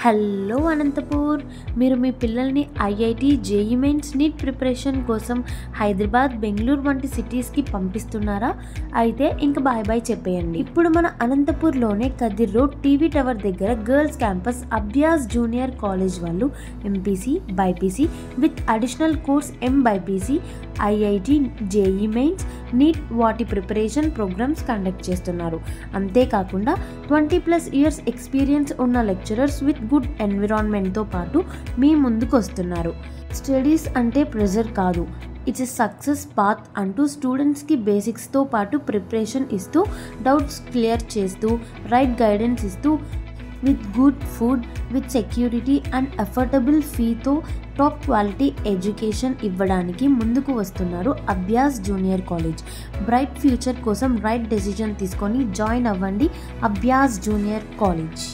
Hello Anantapur, మీరు మీ పిల్లల్ని IIT, JEE mains, neat preparation కోసం హైదరాబాద్, బెంగళూరు వంటి సిటీస్కి పంపిస్తున్నారా? అయితే ఇంక బాయ్ బాయ్ చెప్పేయండి. ఇప్పుడు మన అనంతపూర్లోనే కదిర్ రోడ్ టీవీ టవర్ దగ్గర girls campus Abhyas junior college వాళ్ళు MPC, BiPC with additional course MBiPC, IIT, JEE mains, NEET వాటి ప్రిపరేషన్ ప్రోగ్రామ్స్ కండక్ట్ చేస్తున్నారు. అంతేకాకుండా 20+ ఇయర్స్ ఎక్స్పీరియన్స్ ఉన్న లెక్చరర్స్ విత్ గుడ్ ఎన్విరాన్మెంట్తో పాటు మీ ముందుకు వస్తున్నారు. స్టడీస్ అంటే ప్రెజర్ కాదు, ఇట్స్ ఎ సక్సెస్ పాత్ అంటూ స్టూడెంట్స్కి బేసిక్స్తో పాటు ప్రిపరేషన్ ఇస్తూ, డౌట్స్ క్లియర్ చేస్తూ, రైట్ గైడెన్స్ ఇస్తూ, with good food, with security and affordable ఫీతో టాప్ క్వాలిటీ ఎడ్యుకేషన్ ఇవ్వడానికి ముందుకు వస్తున్నారు Abhyas junior college. Bright future కోసం రైట్ డెసిజన్ తీసుకొని జాయిన్ అవ్వండి అభ్యాస్ జూనియర్ కాలేజ్.